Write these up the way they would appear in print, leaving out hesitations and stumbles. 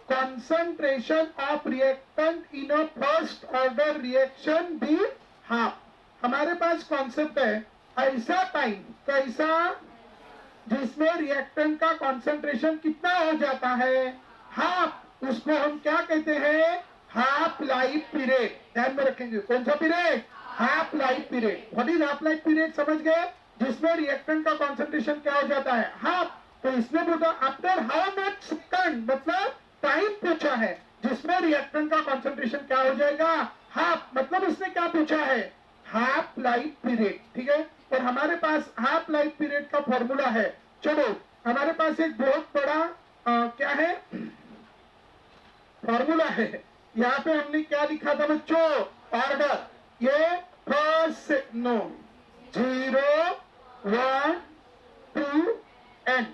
concentration of reactant in a first order reaction be half. हमारे पास concept है ऐसा time कैसा जिसमें रिएक्टेंट का कॉन्सेंट्रेशन कितना हो जाता है, हाफ. उसको हम क्या कहते हैं, हाफ लाइफ पीरियड. ध्यान में रखेंगे कौन सा period, half life period. What is half life period समझ गए, जिसमें रिएक्टेंट का कॉन्सेंट्रेशन क्या हो जाता है, हाफ. तो इसमें बोला आफ्टर हाउ मच सेकंड, मतलब टाइम पूछा है जिसमें रिएक्टेंट का कॉन्सेंट्रेशन क्या हो जाएगा, हाफ. मतलब इसने क्या पूछा है, हाफ लाइफ पीरियड. ठीक है. और हमारे पास हाफ लाइफ पीरियड का फॉर्मूला है. चलो हमारे पास एक बहुत बड़ा क्या है फॉर्मूला है. यहाँ पे हमने क्या लिखा था बच्चों, ऑर्डर. ये फर्स्ट नो 0 1 2 n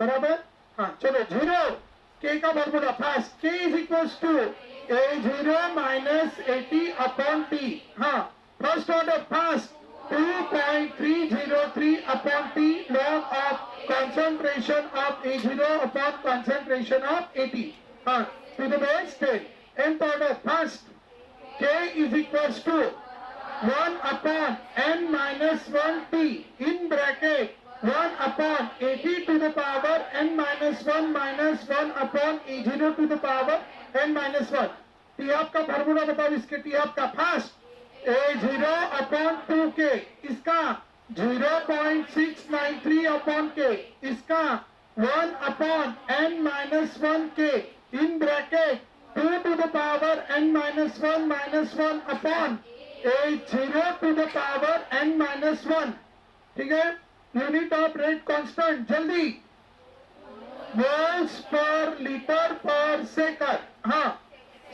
बराबर. हाँ चलो 0 k का formula first, k is equal to A0 minus 80 upon t. हाँ first order first 2.303 upon t log of concentration of A0 upon concentration of AT. To the base 10. Nth order first K is equals to 1 upon n minus 1 t in bracket 1 upon AT to the power n minus 1 upon A0 to the power n minus 1. T आपका formula बताओ इसके. T आपका first A0 upon 2K, इसका 0.693 upon K, इसका 1 upon n minus 1K in bracket 2 to the power n minus 1 upon A0 to the power n minus 1. ठीक है. Unit of rate constant जल्दी, moles per litre per second. हाँ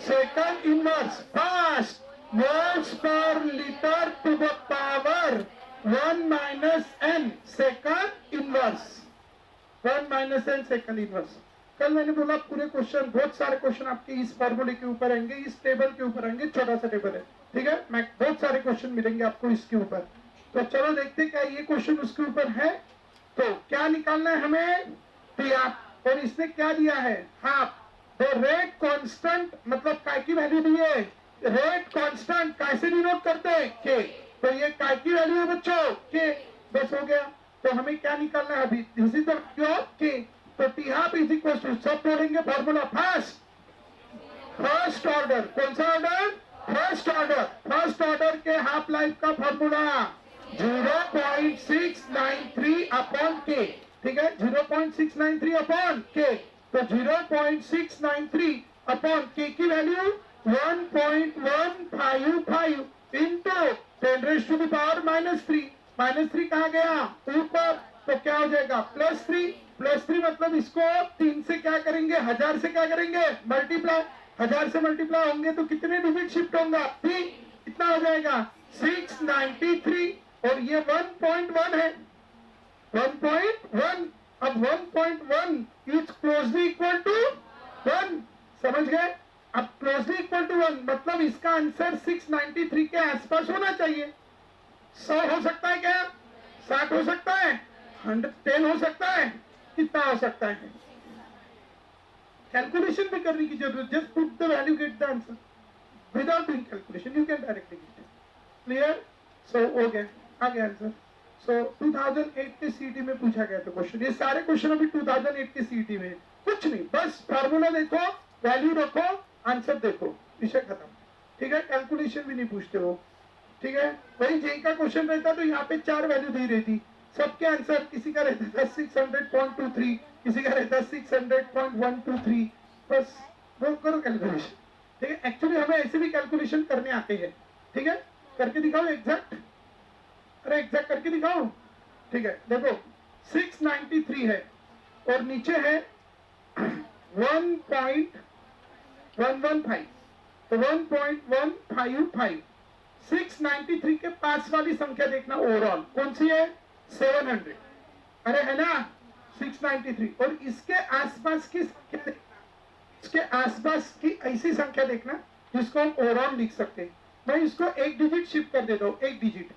second inverse first moles per liter to the power 1 minus n second inverse. 1 minus n second inverse. कल मैंने बोला पूरे question, बहुत सारे क्वेश्चन आपके इस फॉर्मूले के ऊपर आएंगे, इस टेबल के ऊपर आएंगे. छोटा सा टेबल है. ठीक है. मैं बहुत सारे क्वेश्चन मिलेंगे आपको इसके ऊपर. तो चलो देखते क्या ये क्वेश्चन उसके ऊपर है. तो क्या निकालना है हमें, पी. और इसने क्या दिया है, हाफ. तो रेट कांस्टेंट मतलब काय की वैल्यू दी है, रेट कांस्टेंट कैसे डिनोट करते हैं, के. तो ये काय की वैल्यू है बच्चों, के. बस हो गया. तो हमें क्या निकालना है अभी, this is the value of k. तो t half is equal to, सब बोलेंगे फॉर्मूला फर्स्ट ऑर्डर. कौन सा order, first order. First order के हाफ लाइफ का फॉर्मूला 0.693 अपॉन के. ठीक है. 0.693 अपॉन के. तो 0.693 अपॉन के की value 1.155 into 10 raised to the power -3. -3 कहाँ गया, ऊपर. तो क्या हो जाएगा, +3. +3 मतलब इसको 3 से क्या करेंगे, 1000 से क्या करेंगे, मल्टीप्लाई. 1000 से मल्टीप्लाई होंगे तो कितने डिजिट शिफ्ट होंगे, 3. कितना हो जाएगा 693. और ये 1.1 है, 1.1. अब 1.1 इज क्लोजली इक्वल टू 1. समझ गए. अब क्लोजली इक्वल टू 1 मतलब इसका आंसर 693 के आसपास होना चाहिए. 100 हो सकता है क्या, 60 हो सकता है, 110 हो सकता है, कितना हो सकता है. कैलकुलेशन भी करने की जरूरत, just put the value, get the answer without doing calculation, you can directly get it. Clear. So हो गया, आ गया आंसर. सो 2008 के सीटी में पूछा गया था क्वेश्चन. ये सारे क्वेश्चन अभी 2008 के सीटी में, कुछ नहीं, बस फॉर्मूला देखो, वैल्यू रखो, आंसर देखो, विषय खत्म. ठीक है. कैलकुलेशन भी नहीं पूछते वो. ठीक है. वही जेई का क्वेश्चन रहता तो यहाँ पे 4 वैल्यू दी रहती, सबके आंसर. किसी का रहता था 600.23, किसी का रहता 600.123. बस वो करो कैलकुलेशन. ठीक है. एक्चुअली हमें ऐसे भी कैलकुलेशन करने आते हैं. ठीक है. करके दिखाओ एग्जैक्ट. अरे एग्जैक्ट करके दिखाओ. ठीक है. देखो 693 है और नीचे है 1.115. तो 1.155. 693 के पास वाली संख्या देखना ओवरऑल कौन सी है, 700. अरे है ना 693. और इसके आसपास की संख्या देखना, इसके आसपास की ऐसी संख्या देखना जिसको हम ओवरऑल लिख सकते हैं. मैं इसको एक डिजिट शिफ्ट कर देता हूँ. एक डिजिट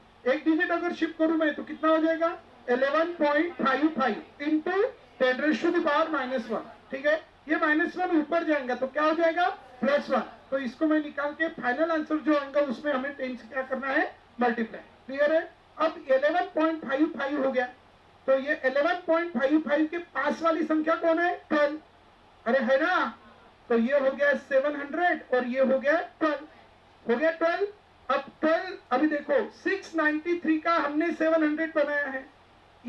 अगर शिफ्ट करूं मैं तो कितना हो जाएगा, 11.55 into 10 raised to the power -1. ठीक है. ये -1 ऊपर जाएगा तो क्या हो जाएगा +1। तो इसको मैं निकाल के फाइनल आंसर जो आएगा उसमें हमें 10 से क्या करना है मल्टीप्लाई। क्लियर है। अब 11.55 हो गया तो ये 11.55 के पास वाली संख्या कौन है 12। अरे है ना। तो ये हो गया 700 और ये हो गया 12 हो गया 12। अब 12 अभी देखो 693 का हमने 700 बनाया है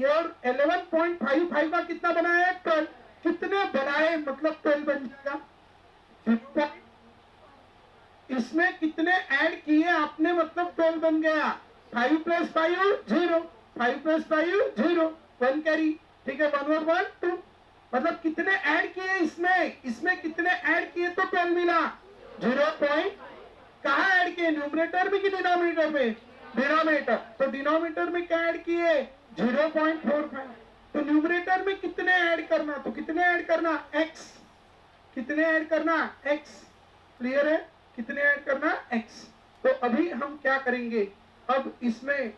और 11.55 का कितना बनाया है 12। कितने बनाए मतलब 12 बन जाएगा। इसमें कितने ऐड किए आपने मतलब 12 बन गया। 5 + 5 0 5 + 5 0 1 कैरी। ठीक है 1 और 1 2 मतलब कितने ऐड किए इसमें कितने ऐड किए तो 12 मिला 0. कहा ऐड किए न्यूमरेटर में कि डिनोमिनेटर में डिनोमिनेटर। तो डिनोमिनेटर में क्या ऐड किए 0.45। तो न्यूमरेटर में कितने ऐड करना तो कितने ऐड करना x। कितने ऐड करना x। क्लियर है कितने ऐड करना x। तो अभी हम क्या करेंगे अब इसमें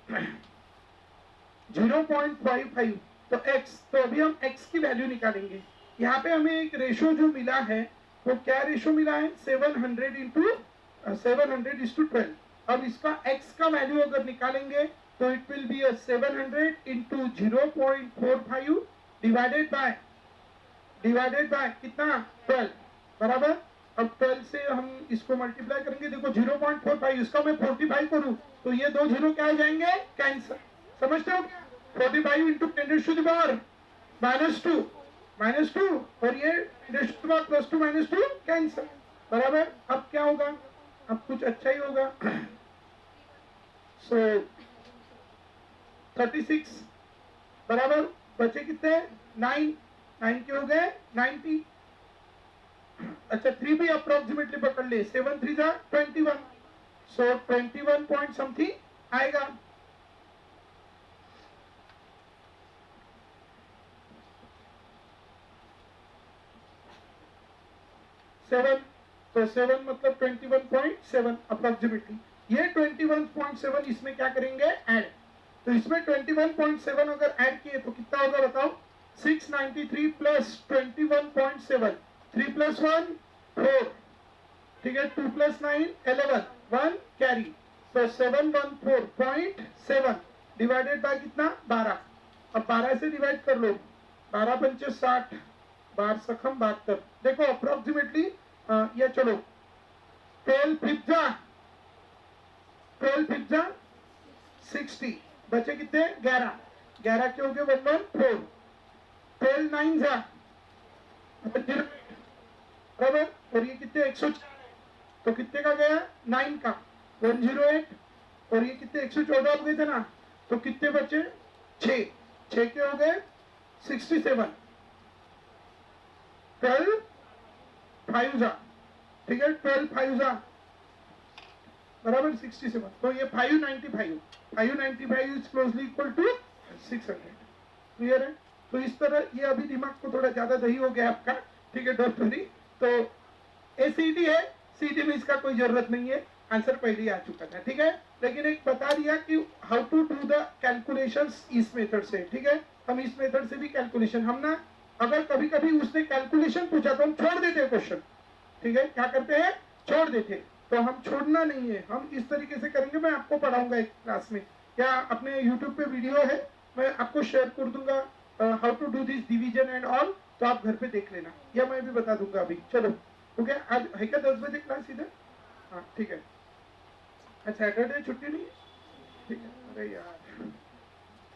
0.55 तो x तो अभी हम x की वैल्यू निकालेंगे। यहाँ पे हमें एक रेशो जो मिला है वो क्या रेशो मिला है 700 इंटू 700:12। अब इसका x का वैल्यू अगर निकालेंगे तो it will be 700 into 0.45 divided by कितना 12 बराबर। अब 12 से हम इसको मल्टीप्लाई करेंगे। देखो 0.45 इसका मैं 45 करूं तो ये दो जीरो क्या हो जाएंगे कैंसर। समझते हो 45 इंटू 10⁻² -2 और ये 10⁻² +2 कैंसर बराबर। अब क्या होगा अब कुछ अच्छा ही होगा। सो 36 बराबर बचे कितने 9 के हो गए 90। अच्छा 3 भी अप्रोक्सीमेटली पकड़ ले 7 3 जा 21 सो 21 पॉइंट समथिंग आएगा। तो 7 मतलब 21.7 अप्रोक्सीमेटली। ये 21.7 इसमें क्या करेंगे ऐड। तो इसमें 21.7 अगर ऐड किए तो कितना होगा बताओ 693 प्लस 21.7 3 + 1 4 ठीक है 2 + 9 11 1 कैरी। तो 714.7 डिवाइडेड बाय कितना 12। अब 12 से डिवाइड कर लो 12 पंचे 60 12 सखम 72। देखो अप्रोक्सीमेटली ये चलो 12 फिफ्जा 60 बचे कितने 11 11 के हो गए 114 12 9 जा बराबर और ये कितने 104 तो कितने का गया 9 का 108 और ये कितने 114 हो गए थे ना तो कितने बचे 6 के हो गए 67 12 5 जा ठीक है 12 5 जा बराबर 67। तो ये 595 is closely equal to 600। Clear है। तो इस तरह ये अभी दिमाग को थोड़ा ज्यादा दही हो गया आपका। ठीक है डोंट वरी। तो एसीडी है सीडी में इसका कोई जरूरत नहीं है आंसर पहले ही आ चुका था। ठीक है लेकिन एक बता दिया कि how to do the calculations इस मेथड से। ठीक है हम इस मेथड से भी कैलकुलेशन हम ना अगर कभी कभी उसने कैलकुलेशन पूछा तो हम छोड़ देते क्वेश्चन। ठीक है क्या करते हैं छोड़ देते। तो हम छोड़ना नहीं है हम इस तरीके से करेंगे। मैं आपको पढ़ाऊंगा एक क्लास में या अपने यूट्यूब पे वीडियो है मैं आपको शेयर कर दूंगा how to do this division and all. तो आप घर पे देख लेना या मैं भी बता दूंगा अभी। चलो ओके आज है क्या 10 बजे क्लास इधर। हाँ ठीक है। आज सैटरडे छुट्टी नहीं है। ठीक है अरे यार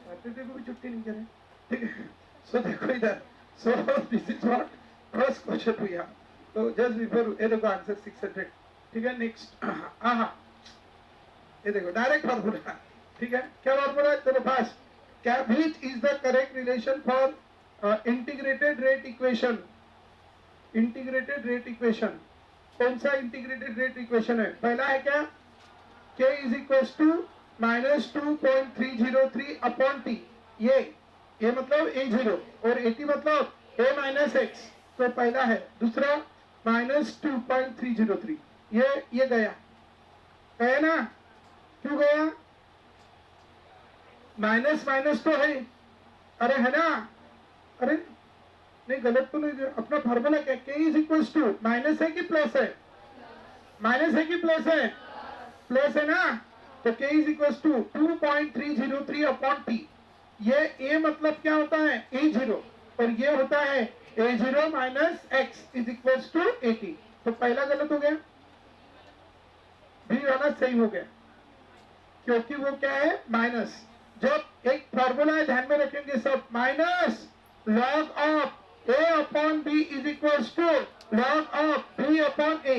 सैटरडे को भी छुट्टी नहीं करें। ठीक है सो देखो इधर so this is what first question we have. तो जस्ट बिफोर ये देखो आंसर 600। ठीक है नेक्स्ट हाँ ये देखो डायरेक्ट फॉर्मूला। ठीक है क्या फॉर्मूला चलो फास्ट क्या which is the correct relation for integrated rate equation. Integrated rate equation कौन सा इंटीग्रेटेड रेट इक्वेशन है पहला है क्या k is equal to -2.303 upon t। ये मतलब a0 और at मतलब a - x। तो पहला है। दूसरा -2.303 ये गया ना क्यों गया माइनस तो है। अरे है ना अरे नहीं गलत तो नहीं, अपना फॉर्मूला क्या, के इज इक्वल टू, माइनस है कि प्लस है, माइनस है कि प्लस है, प्लस है ना, तो k is equal to 2.303 upon t. ये ए मतलब क्या होता है, ए जीरो, और ये होता है a zero minus x is equal to 80। तो पहला गलत हो गया, बी वाला सही हो गया, क्योंकि वो क्या है, माइनस। जब एक फॉर्मूला है, ध्यान में रखेंगे सब, minus log of a upon b is equal to log of b upon a,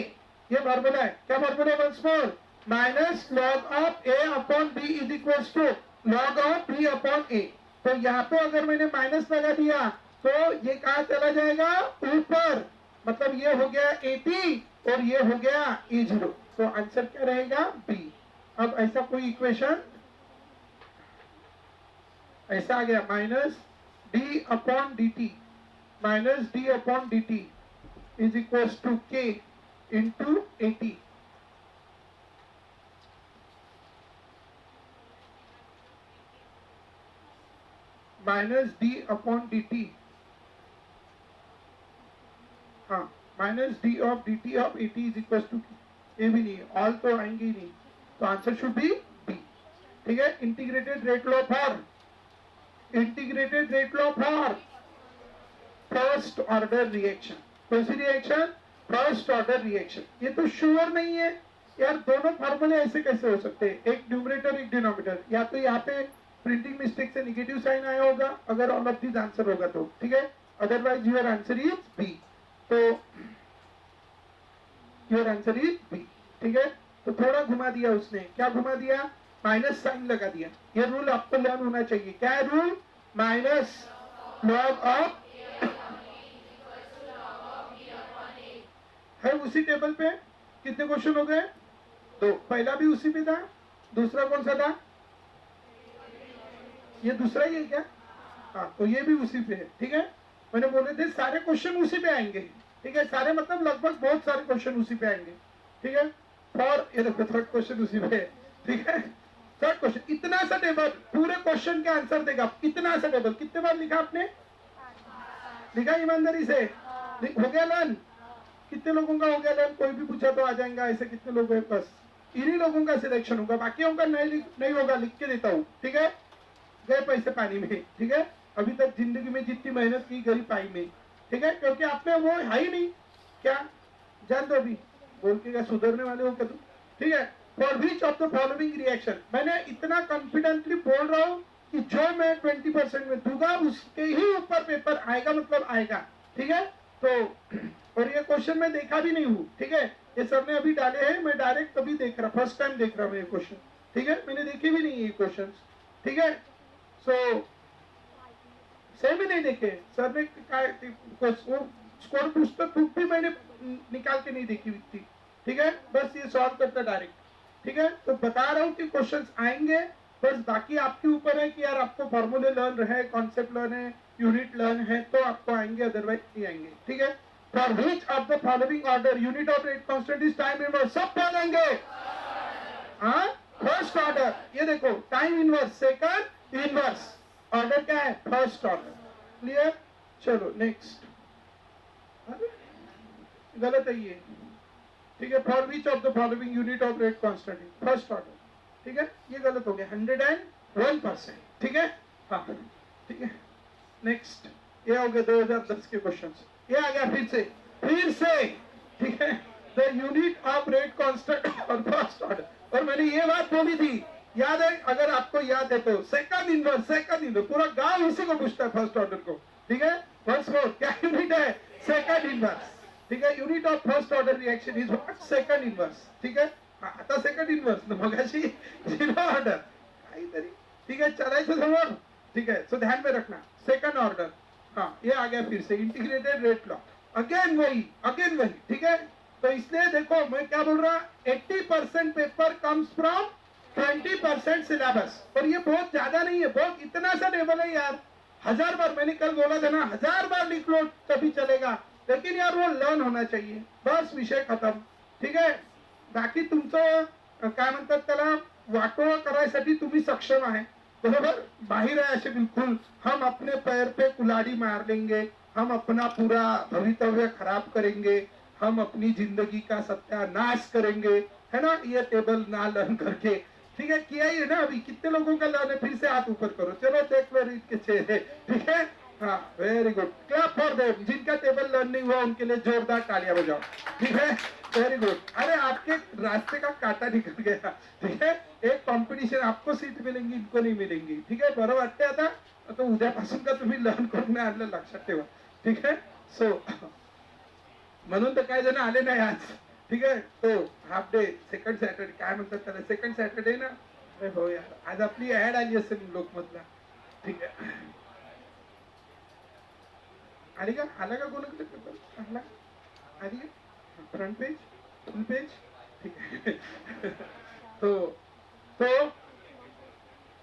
ये फॉर्मूला है। क्या फॉर्मूला है, once more, minus log of a upon b is equal to log of b upon a. तो यहाँ पे अगर मैंने minus लगा दिया तो ये कहा चला जाएगा, ऊपर, मतलब ये हो गया 80 और ये हो गया ए जीरो, तो आंसर क्या रहेगा, बी। अब ऐसा कोई इक्वेशन ऐसा आ गया, minus D upon D T, minus D upon D T is equal to K into 80। Minus D upon D T, हाँ, minus D of D T of 80 is equal to, ये भी नहीं, ऑल तो आएंगे ही नहीं, तो आंसर शुड बी बी। ठीक है, integrated rate law for, integrated rate law for first order reaction, कौन सी रिएक्शन, फर्स्ट ऑर्डर रिएक्शन। ये तो श्योर नहीं है यार, दोनों फॉर्मूले ऐसे कैसे हो सकते हैं, एक न्यूमरेटर एक डिनोमिनेटर, या तो यहाँ पे प्रिंटिंग मिस्टेक से नेगेटिव साइन आया होगा अगर ऑल ऑफ दिस आंसर होगा तो, ठीक है, otherwise your answer is B. तो योर आंसर इज बी, ठीक है। तो थोड़ा घुमा दिया उसने, क्या घुमा दिया, माइनस साइन लगा दिया। ये रूल आपको लर्न होना चाहिए, क्या है रूल, माइनस लॉग ऑफ, है उसी टेबल पे। कितने क्वेश्चन हो गए, तो पहला भी उसी पे था, दूसरा कौन सा था, ये दूसरा ही है क्या, हाँ, तो ये भी उसी पे है, ठीक है। मैंने बोले थे सारे क्वेश्चन उसी पे आएंगे, ठीक है, सारे मतलब लगभग बहुत सारे क्वेश्चन उसी पे आएंगे, ठीक है। और ये देखो थर्ड क्वेश्चन उसी पे है, ठीक है। थर्ड क्वेश्चन, इतना सा टेबल, पूरे क्वेश्चन का आंसर देगा, इतना सा टेबल, कितने बार लिखा आपने, लिखा ईमानदारी से, हो गया लर्न, कितने लोगों का हो गया लर्न, कोई भी पूछा तो आ जाएगा, ऐसे कितने लोग हैं, बस इन्हीं लोगों का सिलेक्शन होगा, बाकियों का नहीं होगा, लिख के देता हूँ, ठीक है। गए पैसे पानी में, ठीक है, अभी तक जिंदगी में जितनी मेहनत की गई पाई में, ठीक है, क्योंकि आप में वो है ही नहीं, क्या जान दो, अभी बोल के क्या सुधरने वाले हो क्या तुम, ठीक है। For which of the following reaction, मैंने इतना कॉन्फिडेंटली बोल रहा हूँ कि जो मैं 20% में दूंगा उसके ही ऊपर पेपर आएगा, मतलब आएगा, ठीक है। तो और ये क्वेश्चन मैं देखा भी नहीं हूँ, ठीक है, ये सर ने अभी डाले हैं, मैं डायरेक्ट कभी देख रहा, फर्स्ट टाइम देख रहा हूँ ये क्वेश्चन, ठीक है, मैंने देखे भी नहीं ये क्वेश्चन, ठीक है। सो सेम ही नहीं देखे सर ने, स्कोर पुस्तक बुक भी मैंने निकाल के नहीं देखी हुई थी, ठीक है, बस ये सॉल्व करता डायरेक्ट, ठीक है। तो बता रहा हूँ कि क्वेश्चंस आएंगे, बस बाकी आपके ऊपर है कि यार आपको फॉर्मूले लर्न है, कॉन्सेप्ट लर्न है, यूनिट लर्न है, तो आपको आएंगे, अदरवाइज नहीं आएंगे, ठीक है। For which of the following order unit of rate constant is time inverse, सब बोलेंगे, हाँ, फर्स्ट ऑर्डर, ये देखो time inverse, second inverse, order क्या है, फर्स्ट ऑर्डर, क्लियर। चलो नेक्स्ट, गलत है ये, ठीक है। For which of the following unit of rate constant first order, ठीक है, ये गलत हो गया, 101%, ठीक है, हाँ, ठीक है। नेक्स्ट, ये हो गए 2010 के क्वेश्चंस, ये आ गया फिर से, ठीक है, the unit of rate constant और फर्स्ट ऑर्डर, और मैंने ये बात बोली थी, याद है, अगर आपको याद है तो, सेकंड इनवर्स, पूरा गांव इसी को पूछता है फर्स्ट ऑर्डर को, ठीक है। फर्स्ट फोर क्या यूनिट है, सेकंड इनवर्स, ठीक है। Unit of first order reaction is what, second inverse, ठीक है। आता सेकंड इनवर्स मगाशी झिरो ऑर्डर काहीतरी, ठीक है, चलायचं समोर, ठीक है। सो ध्यान में रखना, सेकंड ऑर्डर, हाँ, ये आ गया फिर से इंटीग्रेटेड रेट लॉ, अगेन वही, ठीक है। तो इसलिए देखो मैं क्या बोल रहा, 80% पेपर कम्स फ्रॉम 20% सिलेबस, और ये बहुत ज्यादा नहीं है, बहुत इतना सा टेबल है यार, 1000 बार, मैंने कल बोला था ना, 1000 बार लिख लो तभी चलेगा, लेकिन यार वो लर्न होना चाहिए, बस विषय खत्म, ठीक आहे। बाकी तुमचं काय म्हणतात त्याला, वाटोळं करायसाठी तुम्ही सक्षम आहे, बरोबर, बाहेर आहे असे बिलकुल, हम अपने पैर पे कुल्हाड़ी मार लेंगे, हम अपना पूरा भवितव्य खराब करेंगे, हम अपनी जिंदगी का सत्यानाश करेंगे, है ना, ये टेबल ना लर्न करके। ठीक है, किया ही है ना अभी, कितने लोगों का लर्न है, फिर से हाथ ऊपर करो, चलो देख लो रीत के चेहरे। ठीक है, हाँ very good, clap for them. जिनका टेबल लर्न नहीं हुआ उनके लिए जोरदार तालियां बजाओ। ठीक है, वेरी गुड। अरे आपके रास्ते का कांटा निकल गया। ठीक है, एक कॉम्पिटिशन, आपको सीट मिलेंगी, इनको नहीं मिलेंगी। ठीक आहे, बरं वाटते आता, आता उद्यापासून का तुम्ही लर्न करून आणलं, लक्षात ठेवा। ठीक आहे, सो म्हणून तर काय जण आले नाही आज। ठीक आहे, तो हाफ डे, सेकंड सॅटर्डे काय म्हणतात त्याला, सेकंड सॅटर्डे ना। अरे हो यार, आज आपली ऍड आली असेल लोकमतला। ठीक आहे, आली का, आला का कोणाकडे पेपर, आला, आली का, फ्रंट पेज, फुल पेज। ठीक आहे, तो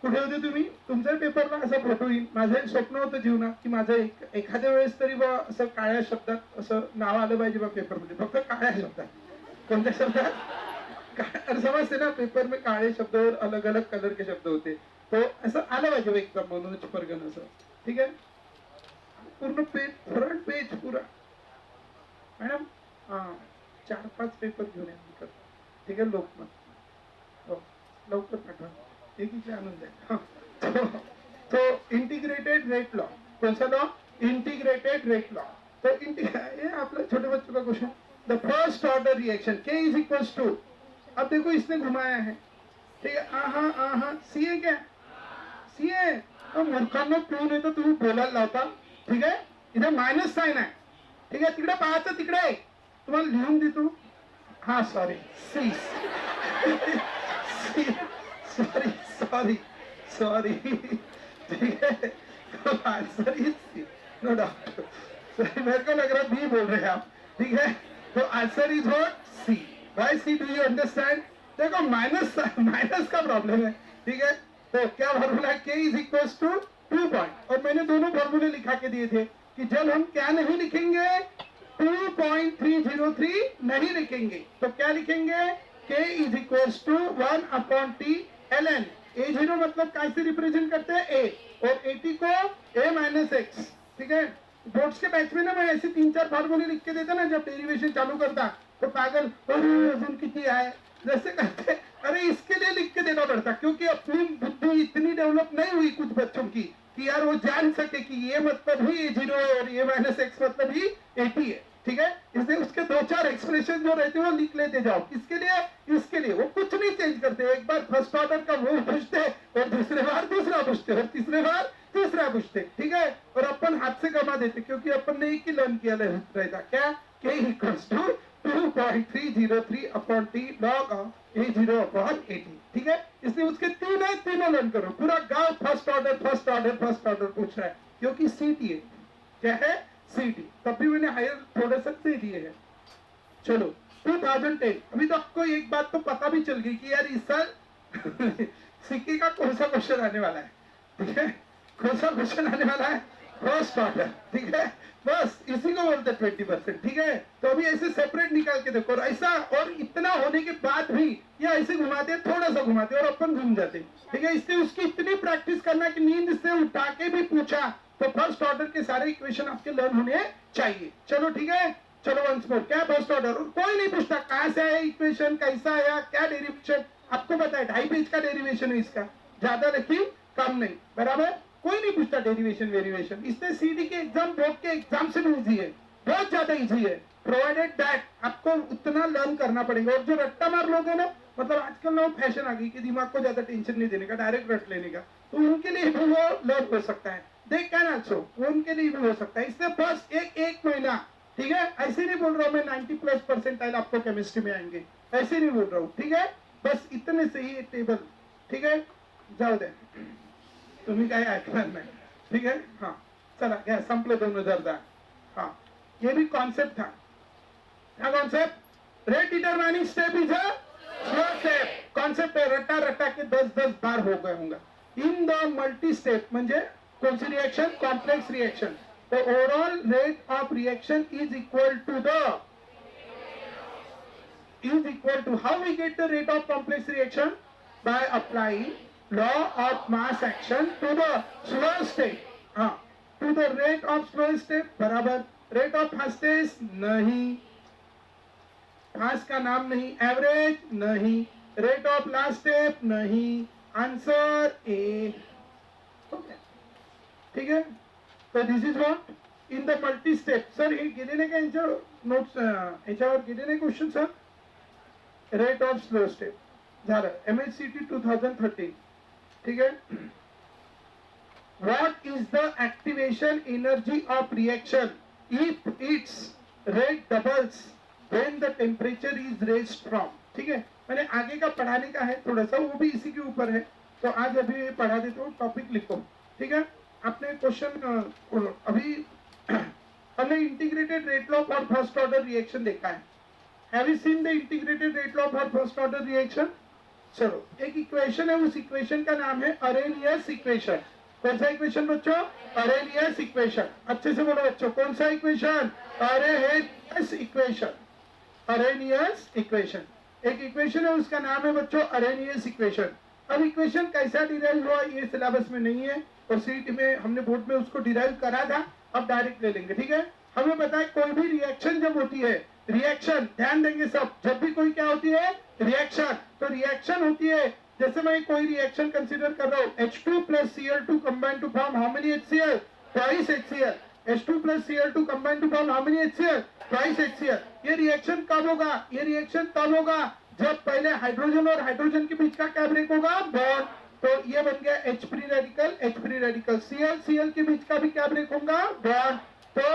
कुठे होते तुम्ही, तुमच्या पेपरला असा फोटो येईल। माझं एक स्वप्न होतं जीवनात की माझं एखाद्या वेळेस तरी बा असं काळ्या शब्दात असं नाव आलं पाहिजे बा पेपरमध्ये, फक्त काळ्या शब्दात। कोणत्या शब्दात, समजते ना, पेपर में काळे शब्द और अलग अलग कलर के शब्द होते, तो असं आलं पाहिजे एकदम मनोज परगन असं। ठीक आहे, पूर्ण पेज, फ्रंट पेज पूरा। मॅडम हा 4-5 पेपर घेऊन या। ठीक आहे, लोकमत, हो लवकर पाठवा, एक इथे आणून द्या। तो इंटीग्रेटेड रेट लॉ, कौन सा लॉ, इंटीग्रेटेड रेट लॉ। तो ये आपला छोटे बच्चों का question, the first order reaction के इज इक्वल्स टू, अब देखो इसने घुमाया है। ठीक है, आहा सी है क्या, सी है, तो मूर्खांनो क्यों नाही तर तुम्ही बोलायला लावता। ठीक आहे, इथे मायनस साइन आहे। ठीक आहे, तिकडे पाहायचं, तिकडे तुम्हाला लिहून देतो। हा sorry, C sorry sorry sorry. ठीक है, answer is C, no doubt. मेरे को लग रहा बी बोल रहे हैं आप। ठीक है, तो आंसर इज व्हाट, सी। भाई सी, डू यू अंडरस्टैंड। देखो माइनस का प्रॉब्लम है। ठीक है, तो क्या फॉर्मूला है, के इज इक्वल टू 2 पॉइंट, और मैंने दोनों फॉर्मूले लिखा के दिए थे कि जब हम क्या नहीं लिखेंगे, 2.303 नहीं लिखेंगे, तो क्या लिखेंगे, के is equal to 1/t ln। a0 मतलब कैसे रिप्रेजेंट करते हैं, a, और 80 को a माइनस एक्स। ठीक है, बोर्ड्स के बैच में ना मैं ऐसे 3-4 फॉर्मूले लिख के देता ना, जब डेरिवेशन चालू करता तो पागल, अरे कितनी है जैसे करते। अरे इसके लिए लिख के देना पड़ता, क्योंकि अपनी बुद्धि इतनी डेवलप नहीं हुई कुछ बच्चों की कि यार वो जान सके कि ये मतलब ही a0 है और ये माइनस एक्स मतलब ही 80 है। ठीक है, इसलिए उसके 2-4 एक्सप्रेशन जो रहते हैं वो लिख लेते जाओ। इसके लिए वो कुछ नहीं चेंज करते, एक बार फर्स्ट ऑर्डर का वो पूछते और दूसरे बार दूसरा पूछते और तीसरे बार तीसरा पूछते। ठीक है, और अपन हाथ से कमा देते, क्योंकि अपन ने एक ही लर्न किया रहता, क्या, के equals to 2.303/t log of a0/80। ठीक है, इसलिए उसके तीनों लर्न करो। पूरा गांव फर्स्ट ऑर्डर पूछ रहा है, क्योंकि सीटी है, क्या है, सीटी। तब भी मैंने हायर थोड़ा सा दे दिए हैं। चलो 2010, अभी तो आपको एक बात तो पता भी चल गई कि यार इस साल सिक्के का कौन सा क्वेश्चन आने वाला है। ठीक है, कौन सा क्वेश्चन आने वाला है, फर्स्ट ऑर्डर। ठीक है, बस इसी को बोलते 20%। ठीक है, तो अभी ऐसे सेपरेट निकाल के देखो, ऐसा, और इतना होने के बाद भी ये ऐसे घुमाते, थोड़ा सा घुमाते और अपन घूम जाते। ठीक है, इससे उसकी इतनी प्रैक्टिस करना कि नींद से उठा के भी पूछा तो फर्स्ट ऑर्डर के सारे इक्वेशन आपके लर्न होने चाहिए। चलो ठीक है, चलो वंस मोर, क्या फर्स्ट ऑर्डर, कोई नहीं पूछता कहां से आया इक्वेशन, कैसा आया, क्या डेरिवेशन, आपको पता है 2.5 पेज का डेरिवेशन है इसका, ज्यादा लिखी कम नहीं, बराबर, कोई नहीं पूछता डेरिवेशन वेरिएशन। इससे सीडी के एग्जाम, बोर्ड के एग्जाम से भी इजी है, बहुत ज्यादा इजी है, प्रोवाइडेड दैट आपको उतना लर्न करना पड़ेगा। और जो रट्टा मार लोग है ना, मतलब आजकल ना फैशन आ गई कि दिमाग को ज्यादा टेंशन नहीं देने का, डायरेक्ट रट लेने का, तो उनके लिए भी वो लर्न हो सकता है, दे कैन आल्सो, उनके लिए भी हो सकता है। इससे फर्स्ट एक महीना, ठीक है, ऐसे नहीं बोल रहा हूँ मैं 90+% आपको केमिस्ट्री में आएंगे, ऐसे नहीं बोल रहा हूँ। ठीक है, बस इतने से ही टेबल। ठीक है, जाऊ दे, तुम्ही काय ऐकणार नाही। ठीक है, हाँ चला घ्या, संपलं 2010। हाँ, ये भी कॉन्सेप्ट था, क्या concept, rate determining step is a slow step. Concept है, रट्टा रट्टा के 10-10 बार हो गए होंगे। इन द मल्टी स्टेप म्हणजे कोणची reaction, complex reaction, the overall rate of reaction is equal to how we get the rate of complex reaction, by applying law of mass action to the slow state। हाँ, to the rate of slow step बराबर, rate of fastest नहीं, fast का नाम नहीं, average नहीं, rate of last step नहीं, answer A. ठीक है, तो this is what in the multi step. Sir हे गेले नाही का यांच्या नोट्स, याच्यावर गेले नाही question sir. Rate of slow step झालं, MHCT 2013. ठीक है, what is the activation energy of reaction if its rate doubles when the temperature is raised from. ठीक है, मैंने आगे का पढ़ाने का है थोड़ा सा, वो भी इसी के ऊपर है, तो आज अभी पढ़ा देता हूँ, टॉपिक लिखो. ठीक है, आपने क्वेश्चन अभी हमने integrated rate law for first order reaction देखा है. Have you seen the integrated rate law for first order reaction? चलो, एक इक्वेशन है, उस इक्वेशन का नाम है अरेनियस इक्वेशन. कौन सा इक्वेशन बच्चों? Arrhenius equation. अच्छे से बोलो बच्चों, कौन सा equation? Arrhenius equation. Arrhenius equation एक इक्वेशन है, उसका नाम है बच्चों अरेनियस इक्वेशन. अब इक्वेशन कैसा डिराइव हुआ ये सिलेबस में नहीं है, और सीट में हमने बोर्ड में उसको डिराइव करा था, अब डायरेक्ट ले लेंगे. ठीक है, हमें पता है कोई भी रिएक्शन जब होती है, रिएक्शन ध्यान देंगे सब, जब भी कोई क्या होती है रिएक्शन, तो रिएक्शन होती है, जैसे मैं कोई रिएक्शन कंसीडर कर रहा हूँ, H2 plus Cl2 combine to form how many HCl? Twice HCl. H2 plus Cl2 combine to form how many HCl? Twice HCl. ये रिएक्शन कब होगा? ये रिएक्शन तब होगा जब पहले हाइड्रोजन और हाइड्रोजन के बीच का क्या ब्रेक होगा? बॉन्ड. तो ये बन गया H free radical, H free radical. Cl के बीच का भी क्या ब्रेक होगा? बॉन्ड. तो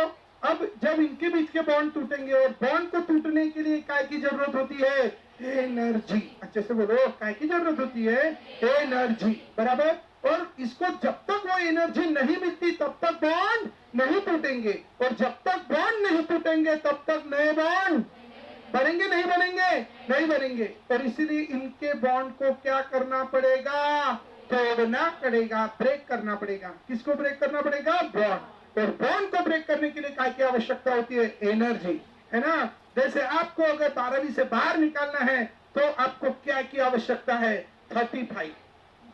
अब जब इनके बीच के बॉन्ड टूटेंगे, और बॉन्ड को टूटने के लिए काय की जरूरत होती है? एनर्जी. अच्छे से बोलो, काय की जरूरत होती है? एनर्जी. बराबर. और इसको जब तक वो एनर्जी नहीं मिलती तब तक बॉन्ड नहीं टूटेंगे, और जब तक बॉन्ड नहीं टूटेंगे तब तक नए बॉन्ड बनेंगे नहीं बनेंगे? नहीं बनेंगे. और इसीलिए इनके बॉन्ड को क्या करना पड़ेगा? तोड़ना पड़ेगा, ब्रेक करना पड़ेगा. किसको ब्रेक करना पड़ेगा? बॉन्ड. और बॉन्ड को ब्रेक करने के लिए क्या की आवश्यकता होती है? एनर्जी. है ना. जैसे आपको अगर 12वीं से बाहर निकालना है तो आपको क्या की आवश्यकता है? 35.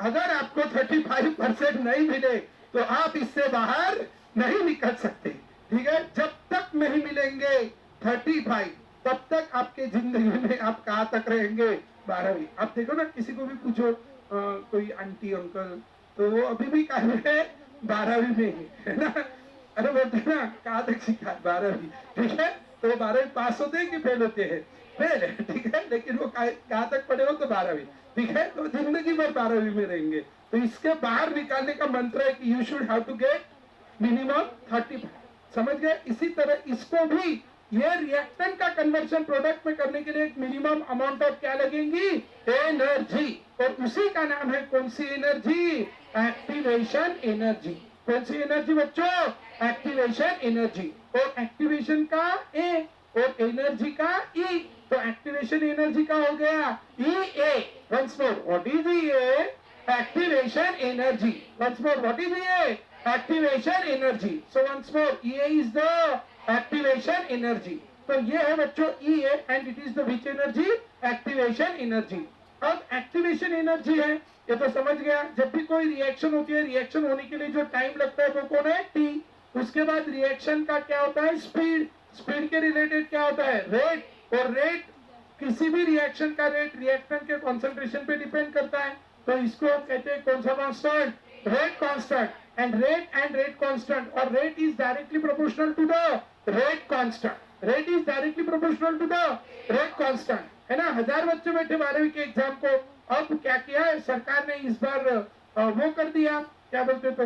अगर आपको 35% नहीं मिले तो आप इससे बाहर नहीं निकल सकते. ठीक है, जब तक नहीं मिलेंगे 35 तब तक आपके जिंदगी में आप कहाँ तक रहेंगे? 12वीं. आप देखो ना, किसी को भी पूछो, कोई आंटी अंकल, तो वो अभी भी कहा है 12वीं में ही, है ना. अरे बोलते ना कहाँ तक सीखा? 12वीं. ठीक है, तो 12वीं पास होते हैं कि फेल होते हैं? फेल है. ठीक है, लेकिन वो कहाँ तक पढ़े हो? तो 12वीं. ठीक है, तो जिंदगी भर 12वीं में रहेंगे. तो इसके बाहर निकालने का मंत्र है कि you should have to get minimum 35. समझ गए? इसी तरह इसको भी, ये रिएक्टेंट का कन्वर्शन प्रोडक्ट में करने के लिए एक मिनिमम अमाउंट ऑफ क्या लगेंगी? एनर्जी. और उसी का नाम है कौन सी एनर्जी? Activation energy. कौन सी एनर्जी बच्चों? Activation energy. और एक्टिवेशन का ए और एनर्जी का ई, तो एक्टिवेशन एनर्जी का हो गया EA. Once more, what is EA? Activation energy. Once more, what is EA? Activation energy. So once more, EA is the activation energy. तो ये है बच्चों EA, and it is the which energy? Activation energy. अब activation energy है, ये तो समझ गया. जब भी कोई रिएक्शन होती है, रिएक्शन होने के लिए जो टाइम लगता है वो कौन है? T. उसके बाद रिएक्शन का क्या होता है? स्पीड. स्पीड के रिलेटेड क्या होता है? रेट. और रेट, किसी भी रिएक्शन का रेट रिएक्टेंट के कॉन्सेंट्रेशन पे डिपेंड करता है. तो इसको कहते हैं कौन सा constant? Rate constant. And rate constant, और rate is directly proportional to the rate constant. Rate is directly proportional to the rate constant. है ना. 1000 बच्चे बैठे 12वीं के एग्जाम को. अब क्या किया है सरकार ने? इस बार वो कर दिया, क्या बोलते, तो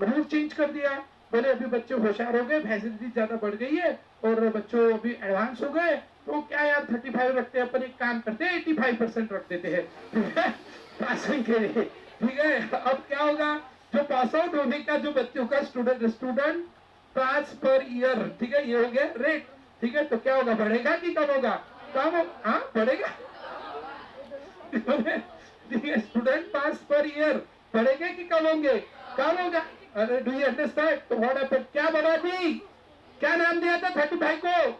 रूल चेंज कर दिया. बोले अभी बच्चे होशियार हो गए, फैसिलिटी ज्यादा बढ़ गई है, और बच्चों अभी एडवांस हो गए, तो क्या यार 35 रखते हैं, अपन एक काम करते हैं 85% रख देते हैं. ठीक है, पासिंग के लिए. ठीक है, अब क्या होगा? जो पास आउट होने का जो बच्चों का स्टूडेंट पास पर ईयर, ठीक है, ये हो गया रेट. ठीक है, तो क्या होगा? बढ़ेगा कि कम होगा? कम. हाँ, बढ़ेगा. ठीक है, स्टूडेंट पास पर ईयर बढ़ेंगे कि कम होंगे? कम होगा. अरे डू यू अंडरस्टैंड? तो व्हाट हैपेंड? क्या बढ़ा दी? क्या नाम दिया था 35 को?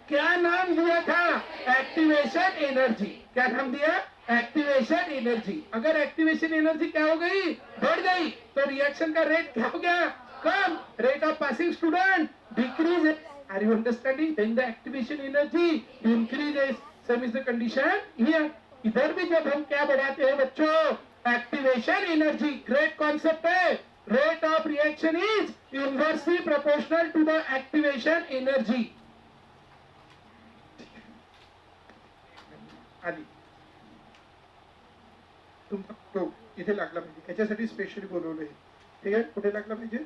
क्या नाम दिया था? Activation energy. क्या नाम दिया? Activation energy. अगर एक्टिवेशन एनर्जी क्या हो गई? बढ़ गई, तो रिएक्शन का रेट क्या हो गया? come, rate of passing student decreases. Are you understanding? Then the activation energy increases. Same is the condition here. इधर भी जब हम क्या बढ़ाते हैं बच्चों, एक्टिवेशन एनर्जी, ग्रेट कॉन्सेप्ट है. Rate of reaction is inversely proportional to the activation energy. आली तुमचा तो इथे लागला पाहिजे, त्याच्यासाठी स्पेशली बोलवलंय. ठीक आहे, कुठे लागला पाहिजे,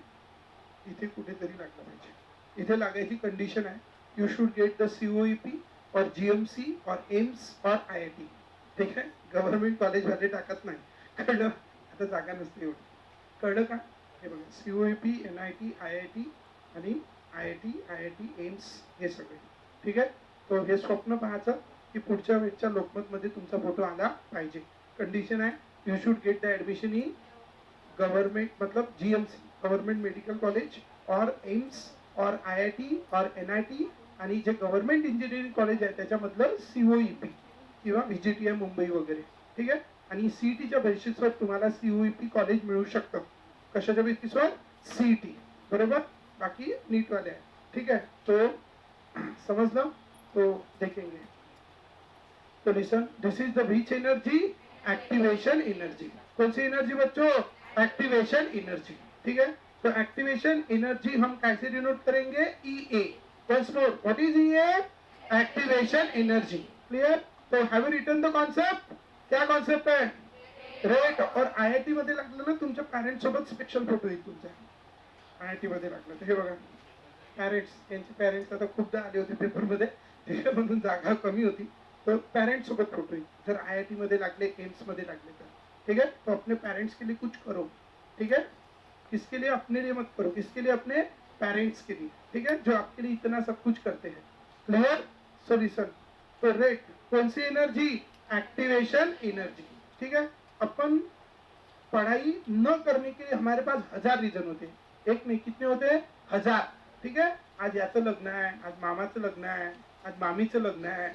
इथे कुठेतरी लागला पाहिजे. इथे लागायची कंडिशन आहे, you should get the COEP और जीएमसी और एम्स और आयआयटी. ठीक आहे, गव्हर्नमेंट कॉलेज वाले टाकत नाही. कळलं? आता जागा नसते एवढी. कळलं का? हे बघा, सीओईपी, एनआयटी, आयआयटी आणि आयआयटी, एम्स हे सगळे. ठीक आहे, तो हे स्वप्न पाहायचं की पुढच्या वेळच्या लोकमतमध्ये तुमचा फोटो आला पाहिजे. कंडिशन आहे, you should get the admission in government, मतलब जीएमसी, गवर्नमेंट मेडिकल कॉलेज और एम्स और आयआयटी और एनआयटी आणि जे गव्हर्नमेंट इंजिनिअरिंग कॉलेज आहे त्याच्यामधलं सीओईपी किंवा व्हीजीटीआय मुंबई वगैरे. ठीक आहे, आणि सीईटीच्या बेसिसवर तुम्हाला सीओईपी कॉलेज मिळू शकतं. कशाच्या बेसिसवर? सीईटी. बरोबर, बाकी नीट वाले आहे. ठीक आहे, तो समजलं? तो देखेंगे. तो listen, this is the which energy? Activation energy. कौन सी एनर्जी बच्चों? Activation energy. ठीक है, तो एक्टिवेशन एनर्जी हम कैसे डिनोट करेंगे? EA. Once more, what is EA? Activation energy. Clear? तो have you written the concept? क्या कॉन्सेप्ट है? रेट. और आयआयटी मध्ये लागलं ना, तुमच्या पॅरेंट्स सोबत स्पेशल फोटो येईल तुमचा. आयआयटी मध्ये लागलं तर हे बघा, पॅरेंट्स, त्यांचे पॅरेंट्स आता खूपदा आले होते पेपरमध्ये, त्याच्यामधून जागा कमी होती, तो पेरेंट्स सोबत फोटो येईल. जर आयआयटी मध्ये लागले, एम्स मध्ये लागले तर. ठीक है, तो अपने पेरेंट्स के लिए कुछ करो. ठीक है, किसके लिए? अपने लिए मत करो, किसके लिए? अपने पेरेंट्स के लिए. ठीक है, जो आपके लिए इतना सब कुछ करते हैं. क्लियर? सोल्यूशन. तो रेट कौन सी एनर्जी? Activation energy. ठीक है, अपन पढ़ाई न करने के लिए हमारे पास 1000 रीजन होते हैं. एक नहीं, कितने होते हैं? 1000. ठीक है, आज याचं लग्न आहे, आज मामाचं लग्न आहे, आज मामीचं लग्न आहे.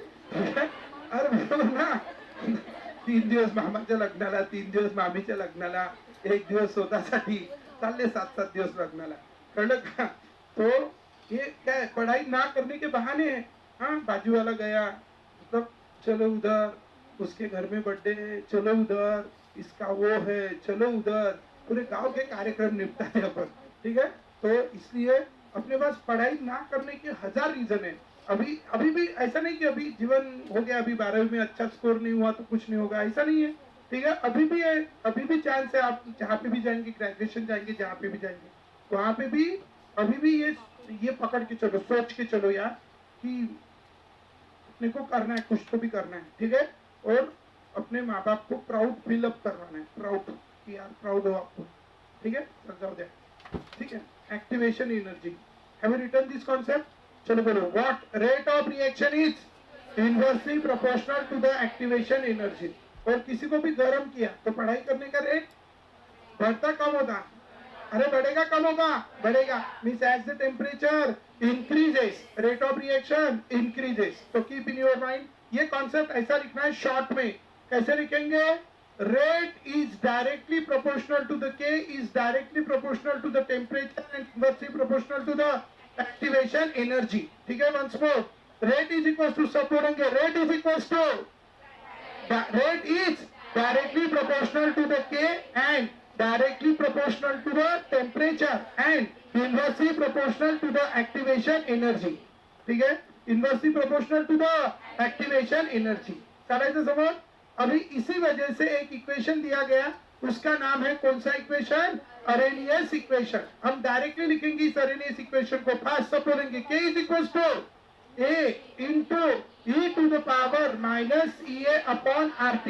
अरे बरोबर ना, 3 दिवस मामाच्या लग्नाला, 3 दिवस मामीच्या लग्नाला, 1 दिवस स्वतःसाठी, चालले 7-7 दिवस लग्नाला. कळलं का? तो ये क्या, पढ़ाई ना करने के बहाने है. हाँ, बाजू वाला गया, मतलब चलो उधर, उसके घर में बर्थडे है, चलो उधर, इसका वो है, चलो उधर, पूरे गांव के कार्यक्रम निपटाते अपन. ठीक है, तो इसलिए अपने पास पढ़ाई ना करने के 1000 रीजन है. अभी भी ऐसा नहीं कि अभी जीवन हो गया, अभी 12वीं में अच्छा स्कोर नहीं हुआ तो कुछ नहीं होगा, ऐसा नहीं है. ठीक है, अभी भी है, अभी भी चांस है. आप जहाँ पे भी जाएंगे, ग्रेजुएशन जाएंगे, जहाँ पे भी जाएंगे, वहां पे भी अभी भी ये पकड़ के चलो, सोच के चलो यार कि अपने को करना है, कुछ तो भी करना है. ठीक है, और अपने माँ बाप को प्राउड फील अप करवाना है, प्राउड कि यार प्राउड हो आपको. ठीक है, चल जाओ दे. ठीक है, activation energy. Have you written this concept? चलो बोलो, what rate of reaction is inversely proportional to the activation energy. और किसी को भी गर्म किया तो पढ़ाई करने का रेट बढ़ता कम होता? अरे बढ़ेगा कम होगा? बढ़ेगा. Means as the temperature increases, rate of reaction increases. तो कीप इन योर माइंड, ये कॉन्सेप्ट ऐसा लिखना है शॉर्ट में. कैसे लिखेंगे? Rate is directly proportional to the K, is directly proportional to the temperature and inversely proportional to the activation energy. ठीक है, once more, rate is equal to, सब बोलेंगे, rate is equal to, rate is directly proportional to the K and directly proportional to the temperature and inversely proportional to the activation energy. ठीक है, inversely proportional to the activation energy. करायचं समझ? अभी इसी वजह से एक इक्वेशन दिया गया, उसका नाम है कौन सा इक्वेशन? Arrhenius equation. हम डायरेक्टली लिखेंगे इस अरेनियस इक्वेशन को. फास्ट सब बोलेंगे, K is equals to A into E to the power minus EA upon RT.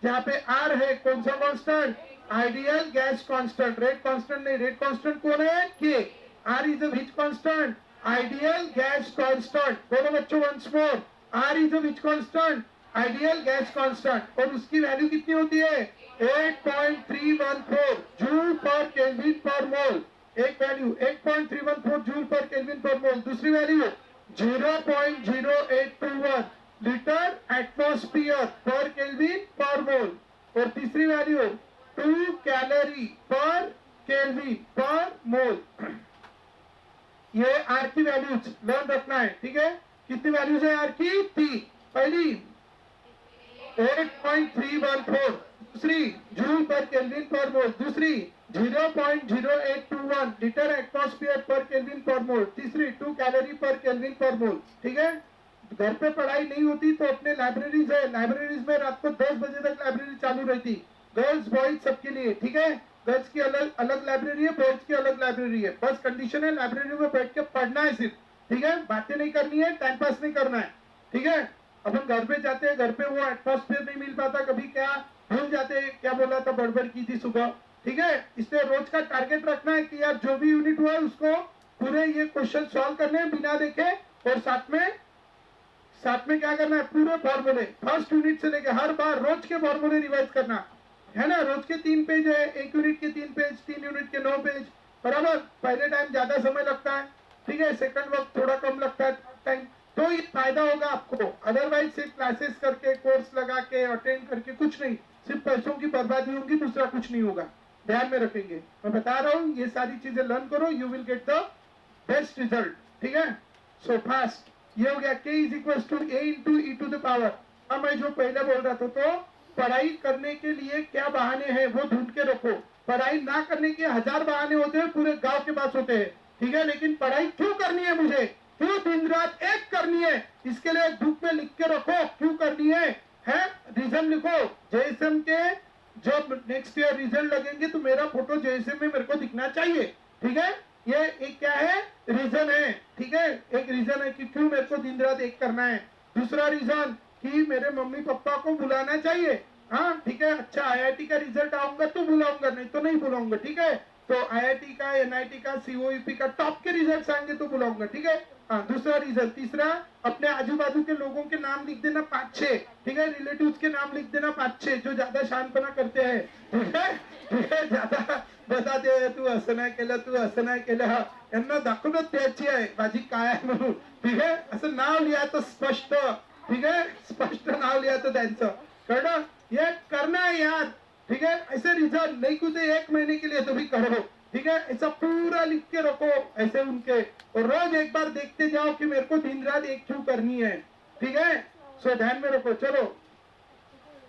जहाँ पे R है कौन सा constant? Ideal gas constant. Rate constant नहीं, रेट कांस्टेंट कौन है? K. R is which constant? Ideal gas constant. बोलो बच्चों once more, R is which constant? Ideal gas constant. और उसकी वैल्यू कितनी होती है? 8.314 जूल पर केल्विन पर मोल. एक वैल्यू 8.314 जूल पर केल्विन पर मोल. दूसरी वैल्यू 0.0821 लीटर एटमॉस्फेयर पर केल्विन पर मोल. और तीसरी वैल्यू 2 कैलोरी पर केल्विन पर मोल. ये आर की वैल्यूज लर्न रखना है, ठीक है। कितनी वैल्यूज है आर की? 3। पहली 8.314, दूसरी जूल पर केल्विन पर मोल, दूसरी 0.0821 लीटर एटमॉस्फेयर पर केल्विन पर मोल, तीसरी 2 कैलोरी पर केल्विन पर मोल, ठीक है। घर पे पढ़ाई नहीं होती तो अपने लाइब्रेरीज है, लाइब्रेरीज में रात को 10 बजे तक लाइब्रेरी चालू रहती, गर्ल्स बॉयज सबके लिए, ठीक है। गर्ल्स की अलग अलग लाइब्रेरी है, बॉयज की अलग लाइब्रेरी है। बस कंडीशन है लाइब्रेरी में बैठ के पढ़ना है सिर्फ, ठीक है। बातें नहीं करनी है, टाइम पास नहीं करना है, ठीक है। अपन घर पे जाते हैं, घर पे वो एटमॉस्फेयर नहीं मिल पाता, कभी क्या भूल जाते हैं क्या बोला था, बड़बड़ की थी सुबह, ठीक है। इसलिए रोज का टारगेट रखना है कि यार जो भी यूनिट हुआ है उसको पूरे ये क्वेश्चन सॉल्व करने बिना देखे, और साथ में क्या करना है, पूरे फॉर्मूले फर्स्ट यूनिट से लेके हर बार रोज के फॉर्मूले रिवाइज करना है ना। रोज के 3 पेज है, एक यूनिट के 3 पेज, 3 यूनिट के 9 पेज, बराबर। पहले टाइम ज्यादा समय लगता है, ठीक है, सेकंड वक्त थोड़ा कम लगता है टाइम, तो ये फायदा होगा आपको। अदरवाइज सिर्फ क्लासेस करके, कोर्स लगा के, अटेंड करके कुछ नहीं, सिर्फ पैसों की बर्बादी होगी, दूसरा कुछ नहीं होगा। ध्यान में रखेंगे, मैं बता रहा हूँ, ये सारी चीजें लर्न करो, you will get the best result, ठीक है। सो फास्ट ये हो गया, k is equal to a into e to the power. अब मैं जो पहले बोल रहा था, तो पढ़ाई करने के लिए क्या बहाने हैं वो ढूंढ के रखो। पढ़ाई ना करने के 1000 बहाने होते हैं, पूरे गांव के पास होते हैं, ठीक है। लेकिन पढ़ाई क्यों करनी है मुझे, क्यों दिन रात एक करनी है, इसके लिए बुक में लिख के रखो क्यों करनी है रीजन लिखो। जेएसएम के जब नेक्स्ट ईयर रिजल्ट लगेंगे तो मेरा फोटो जेएसएम में मेरे को दिखना चाहिए, ठीक है। ये एक क्या है, रीजन है, ठीक है। एक रीजन है कि क्यों मेरे को दिन रात एक करना है। दूसरा रीजन कि मेरे मम्मी पापा को बुलाना चाहिए, हाँ ठीक है। अच्छा आईआईटी का रिजल्ट आऊंगा तो बुलाऊंगा, नहीं तो नहीं बुलाऊंगा, ठीक है। तो आईआईटी का, एनआईटी का, सीओईपी का टॉप के रिजल्ट आएंगे तो बुलाऊंगा, ठीक है। हाँ दूसरा रीजन। तीसरा अपने आजू बाजू के लोगों के नाम लिख देना 5-6, ठीक है। रिलेटिव्स के नाम लिख देना 5-6 जो ज्यादा शानपणा करते हैं, ठीक है, ठीक है। ज्यादा बताते तू असं नाही केलं, तू असं नाही केलं, यांना दाखवूनच द्यायची आहे माझी काय आहे म्हणून, ठीक आहे। असं नाव लिहायचं स्पष्ट, ठीक है, स्पष्ट नाव लिहायचं त्यांचं, कळलं। ये करना है यार, ठीक है। ऐसे रिजल्ट नहीं कुछ 1 महीने के लिए तो भी करो, ठीक है। ऐसा पूरा लिख के रखो ऐसे उनके, और रोज एक बार देखते जाओ कि मेरे को दिन रात एक क्यों करनी है, ठीक है। सो ध्यान में रखो। चलो,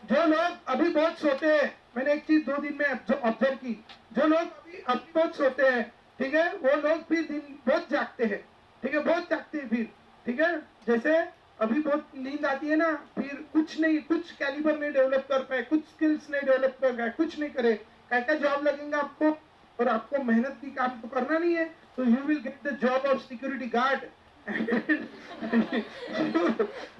जो लोग अभी बहुत सोते हैं, मैंने एक चीज 2 दिन में ऑब्जर्व की, जो लोग अभी अब बहुत सोते हैं, ठीक है, वो लोग फिर दिन बहुत जागते हैं, ठीक है, बहुत जागते हैं फिर, ठीक है। जैसे अभी बहुत नींद आती है ना, फिर कुछ नहीं, कुछ कैलिबर नहीं डेवलप कर पाए, कुछ स्किल्स नहीं डेवलप कर पाए, कुछ नहीं करे, क्या जॉब लगेगा आपको, और आपको मेहनत की काम तो करना नहीं है, तो you will get the job of security guard.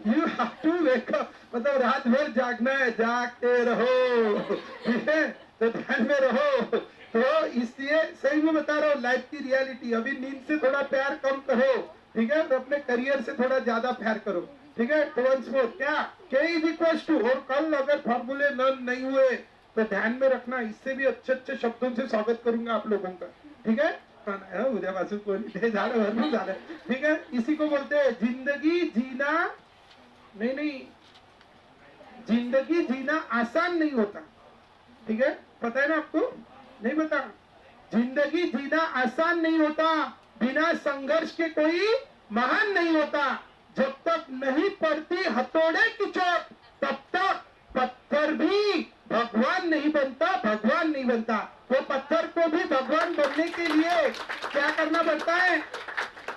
You have to wake up, मतलब रात भर जागना है, जागते रहो, ठीक है। तो ध्यान में रहो। तो इसलिए सही में बता रहा हूँ, लाइफ की रियलिटी, अभी नींद से थोड़ा प्यार कम करो, ठीक है, और अपने करियर से थोड़ा ज्यादा प्यार करो, ठीक है। तो वंस मोर क्या, k इज इक्वल टू, और कल अगर फॉर्मूले लर्न नहीं हुए तो ध्यान में रखना, इससे भी अच्छे अच्छे शब्दों से स्वागत करूंगा आप लोगों का, ठीक है। उद्यापासून कोणी ते झालं, भरपूर झालं, ठीक है। इसी को बोलते हैं जिंदगी जीना, नहीं, जिंदगी जीना आसान नहीं होता, ठीक है। पता है ना आपको, नहीं पता। जिंदगी जीना आसान नहीं होता, बिना संघर्ष के कोई महान नहीं होता। जब तक नहीं पड़ती हथौड़े की चोट, तब तक पत्थर भी भगवान नहीं बनता, भगवान नहीं बनता। वो पत्थर को भी भगवान बनने के लिए क्या करना पड़ता है,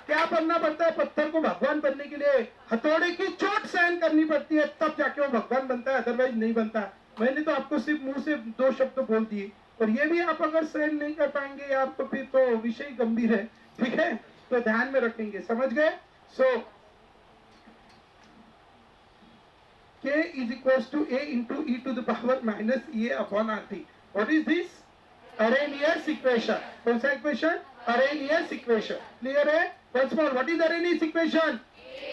क्या बनना पड़ता है, पत्थर को भगवान बनने के लिए हथौड़े की चोट सहन करनी पड़ती है, तब जाके वो भगवान बनता है, अदरवाइज नहीं बनता। मैंने तो आपको सिर्फ मुंह से 2 शब्द बोल दिए, और ये भी आप अगर सहन नहीं कर पाएंगे यार, तो फिर तो विषय गंभीर है, ठीक है। तो ध्यान में रखेंगे, समझ गए। सो k is equals to a into e to the power minus e upon RT. What is this? Arrhenius equation. कौन सा equation? Arrhenius equation. Clear है? Once more, what is Arrhenius equation?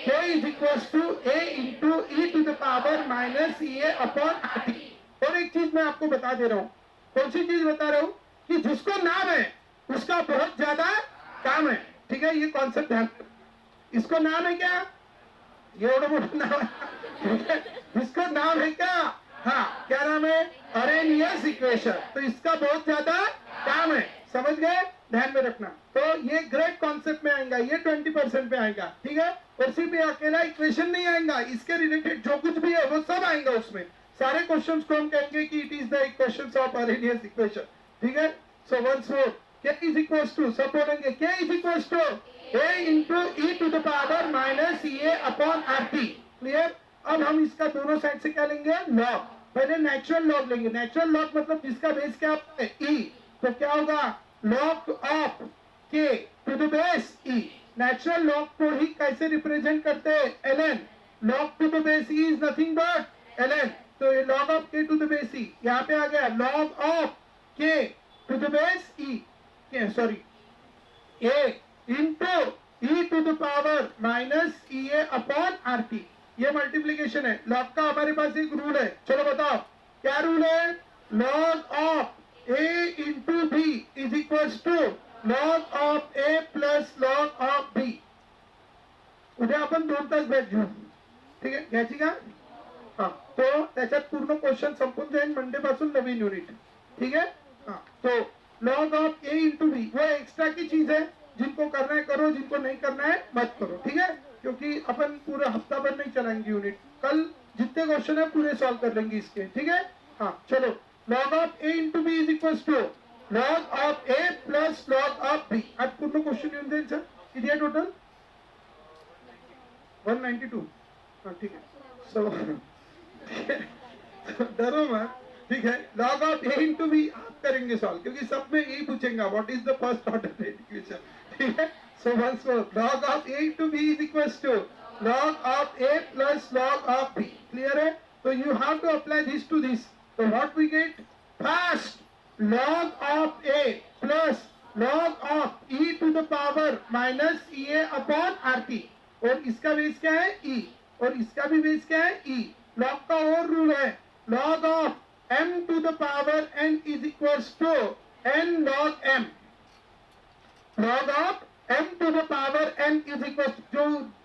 k is equals to a into e to the power minus e upon RT. और एक चीज मैं आपको बता दे रहा हूँ, कौन सी चीज बता रहा हूँ, कि जिसको नाम है उसका बहुत ज्यादा काम है, ठीक है। ये कॉन्सेप्ट ध्यान, इसको नाम है क्या, ये बड़ा मोटा नाम है, इसका नाम है क्या, हाँ क्या नाम है, अरेनियस इक्वेशन। तो इसका बहुत ज्यादा काम है, समझ गए। ध्यान में रखना। तो ये ग्रेड कॉन्सेप्ट में आएगा, ये 20% पे आएगा, ठीक है। और सिर्फ ये अकेला इक्वेशन नहीं आएगा, इसके रिलेटेड जो कुछ भी है वो सब आएगा उसमें। सारे क्वेश्चंस को हम कहेंगे कि it is the equations of Arrhenius equation, ठीक है। So once more, k is equals to, सब बोलेंगे k is equals to a into e to the power minus ea upon rt, clear. अब हम इसका दोनों साइड से क्या लेंगे, लॉग। पहले नेचुरल लॉग लेंगे। नेचुरल लॉग मतलब जिसका बेस क्या है, e, तो क्या होगा, log of k to the base e। Natural log को ही कैसे रिप्रेजेंट करते हैं, ln। Log to the base e is nothing but ln, तो ये log of k to the base e, यहाँ पे आ गया log of k to the base e, sorry a into e to the power minus ea upon rt, ये multiplication है। Log का हमारे पास एक रूल है, चलो बताओ क्या रूल है, log of a into b is equals to log of a plus log of b। उद्या आपण 2 तास बॅच घेऊ, ठीक आहे, घ्यायची का? हा, तो त्याच्यात पूर्ण क्वेश्चन संपून जाईल मंडे पासून नवीन युनिट, ठीक है। हाँ, तो log of a into B वो एक्स्ट्रा की चीज है, जिनको करना है करो, जिनको नहीं करना है मत करो, ठीक है। क्योंकि अपन पूरा हफ्ता भर नहीं चलाएंगे यूनिट, कल जितने क्वेश्चन है पूरे सॉल्व कर लेंगे इसके, ठीक है। हाँ चलो, log of a into B is equal to log of a plus log of b। आज पूर्ण क्वेश्चन येऊन जाईल सर, किती आहे टोटल, 192। हाँ ठीक है, सो डरो मत, ठीक है। Log of a into B आप करेंगे सॉल्व, क्योंकि सब में यही पूछेगा what is the first order equation, ठीक है। So once more, log of a into B is equals to log of a plus log of b, clear है। तो you have to apply this to this, तो what we get, first log of a plus log of e to the power minus ea upon rt, और इसका base क्या है e, और इसका भी बेस क्या है e। लॉग का और रूल है, log of m to the power n is equals to n log m, log of m to the power n is equals to, जो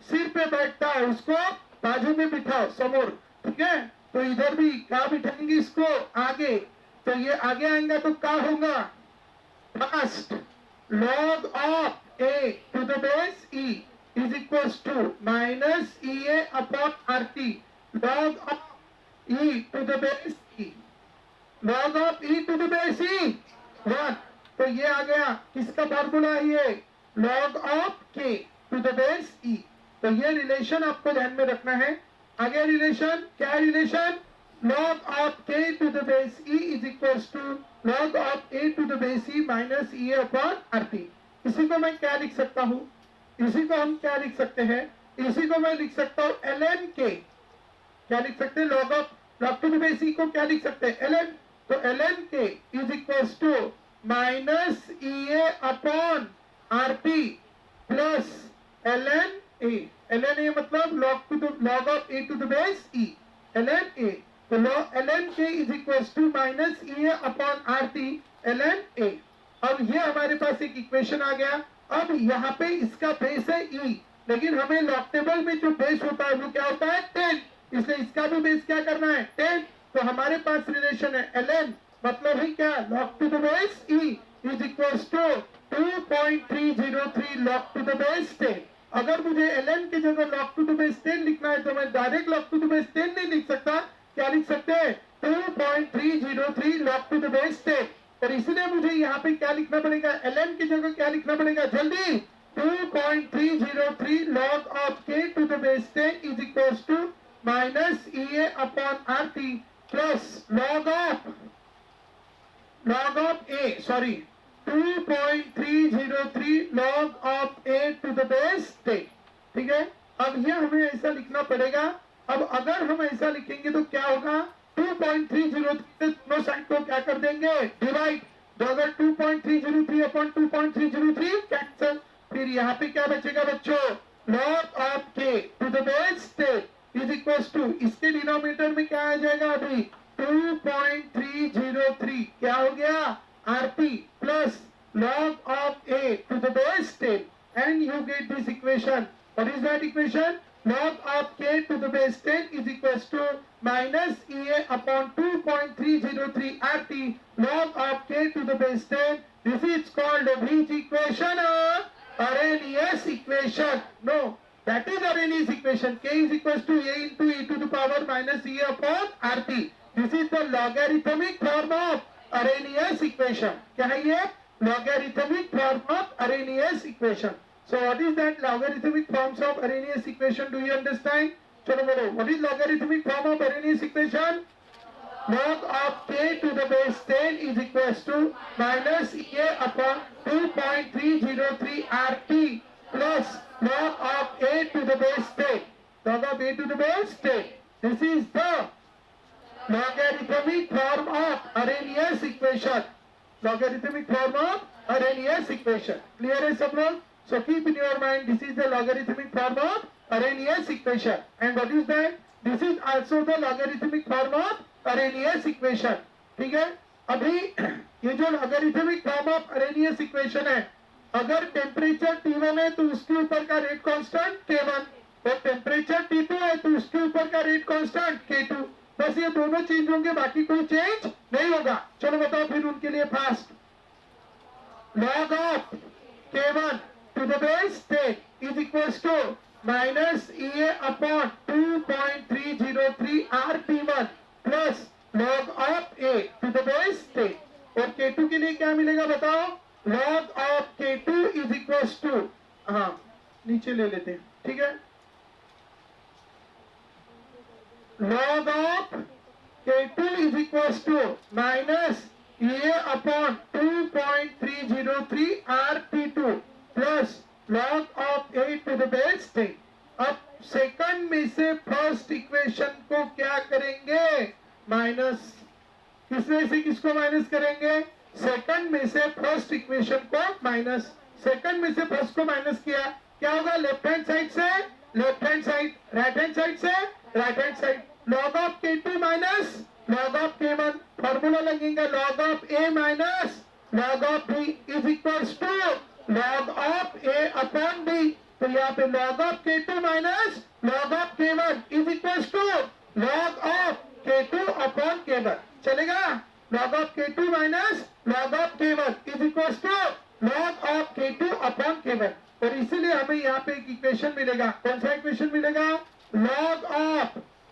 सिर पे बैठता है उसको बाजू में बिठाओ समोर, ठीक है। तो इधर भी क्या बिठाएंगे इसको आगे, तो ये आगे आएगा तो क्या होगा, first log of a to the base e is equals to minus ea upon rt, log of e to the base e, log of e to the base e 1। तो ये आ गया, किसका फॉर्मूला है ये, log of k to the base e। तो ये relation आपको ध्यान में रखना है। आगे रिलेशन क्या है, relation log of k to the base e is equals to log of a to the base e minus e upon rt। इसी को मैं क्या लिख सकता हूँ, इसी को हम क्या लिख सकते हैं, इसी को मैं लिख सकता हूँ ln k, क्या लिख सकते हैं, log of log to the base e को क्या लिख सकते हैं, ln। तो ln k is equals to minus ea upon rp plus ln a। ln a मतलब log of a to the base e, ln a। तो ln k is equals to minus ea upon rt ln a। अब ये हमारे पास एक equation आ गया। अब यहाँ पे इसका बेस है e, लेकिन हमें लॉग टेबल में जो बेस होता है वो क्या होता है 10, इसलिए इसका भी बेस क्या करना है 10। तो हमारे पास रिलेशन है ln मतलब ही क्या, log to the base e is equals to 2.303 log to the base 10। अगर मुझे ln की जगह log टू द बेस 10 लिखना है तो मैं direct log to the base 10 नहीं लिख सकता, क्या लिख सकते हैं 2.303 log टू द बेस 10। और इसलिए मुझे यहाँ पे क्या लिखना पड़ेगा, ln की जगह क्या लिखना पड़ेगा जल्दी, 2.303 log of k to the base 10 is equals to minus ea upon rt plus log of a, sorry 2.303 log of a to the base 10, ठीक है। अब ये हमें ऐसा लिखना पड़ेगा। अब अगर हम ऐसा लिखेंगे तो क्या होगा, 2.303 से दोनों साइड को क्या कर देंगे, डिवाइड। तो अगर 2.303 अपॉन 2.303 कैंसल, फिर यहाँ पे क्या बचेगा बच्चों, log of k to the base 10 is equal to, इसके डिनोमिनेटर में क्या आ जाएगा अभी 2.303, क्या हो गया rp plus log of a to the base 10 and you get this equation. What is that equation? log of k to the base 10 is equals to minus EA upon 2.303 RT log of k to the base 10. This is called which equation? Arrhenius equation. No, that is Arrhenius equation. K is equals to A into e to the power minus EA upon RT. This is the logarithmic form of Arrhenius equation. क्या है ये? Logarithmic form of Arrhenius equation. So what is that logarithmic forms of Arrhenius equation? Do you understand? चलो बोलो. What is logarithmic form of Arrhenius equation? Log of k to the base 10 is equals to minus EA upon 2.303 RT plus log of a to the base 10. Log of a to the base 10. This is the logarithmic form of Arrhenius equation. Logarithmic form of Arrhenius equation. Clear है सब लोग? So keep in your mind, this is the logarithmic form of Arrhenius equation. And what is that? This is also the logarithmic form of Arrhenius equation. ठीक है? अभी ये जो logarithmic form of Arrhenius equation है, अगर temperature T1 है तो उसके ऊपर का रेट कांस्टेंट K1 और टेम्परेचर T2 है तो उसके ऊपर का रेट कांस्टेंट K2. बस ये दोनों चेंज होंगे, बाकी कोई चेंज नहीं होगा. चलो बताओ फिर उनके लिए fast. Log of K1 to the base 10 is equals to minus EA upon 2.303 RT1 plus log of A to the base 10. और K2 के लिए क्या मिलेगा बताओ? Log of K2 is equals to, हाँ नीचे ले लेते हैं, ठीक है. Log of K2 is equals to minus EA upon 2.303 RT2 plus log of A to the base 10. अब सेकंड में से फर्स्ट इक्वेशन को क्या करेंगे? माइनस. किसमें से किसको माइनस करेंगे? सेकंड में से फर्स्ट इक्वेशन को माइनस. सेकंड में से फर्स्ट को माइनस किया, क्या होगा? लेफ्ट हैंड साइड से left hand side, right hand side से right hand side. Log of K2 minus log of K1. Formula लगेगा log of A minus log of B is equals to log of A upon B. तो यहाँ पे log of K2 minus log of K1 is equals to log of K2 upon K1. चलेगा? log of K2 minus log of K1 is equals to log of K2 upon K1. और इसीलिए हमें यहाँ पे एक इक्वेशन मिलेगा. कौन सा इक्वेशन मिलेगा? log of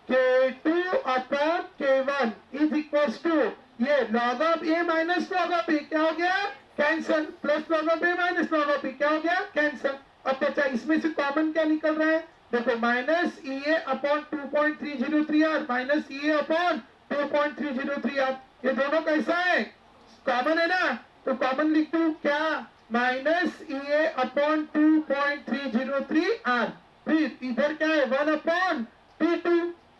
K2 upon K1 is equals to ये log of A minus log of A क्या हो गया? Cancel. Plus log of A minus log of B क्या हो गया? कैंसल. अब बचा इसमें से कॉमन क्या निकल रहा है? देखो minus EA upon 2.303 R minus EA upon 2.303 R. ये दोनों कैसा है? कॉमन है ना, तो कॉमन लिख दूं क्या? Minus EA upon 2.303 R. फिर इधर क्या है? 1 upon T2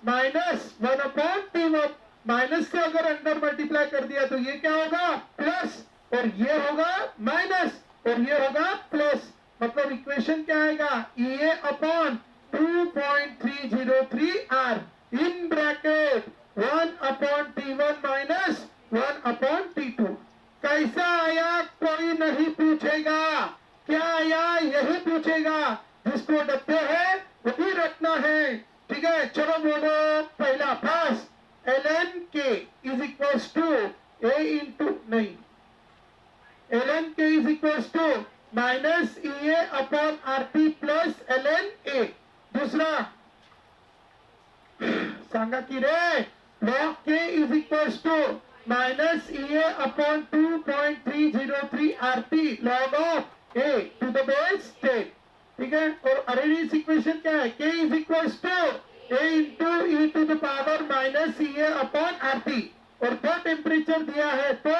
minus 1 upon T1. Minus से अगर अंदर मल्टीप्लाई कर दिया तो ये क्या होगा? प्लस. और ये होगा माइनस और ये होगा प्लस. मतलब इक्वेशन क्या आएगा? EA upon 2.303 R in bracket 1 upon T1 minus 1 upon T2. कैसा आया कोई नहीं पूछेगा. क्या आया यही पूछेगा. जिसको डब्बे है वही रखना है. ठीक है, चलो बोलो. पहला first ln k is equals to a into नहीं ln k is equals to minus EA upon RT plus ln A. दूसरा सांगा की रे log k is equals to minus EA upon 2.303 RT log of A to the base 10. ठीक है, और Arrhenius equation क्या है? k is equals to A into e to the power minus EA upon RT. और दो temperature दिया है तो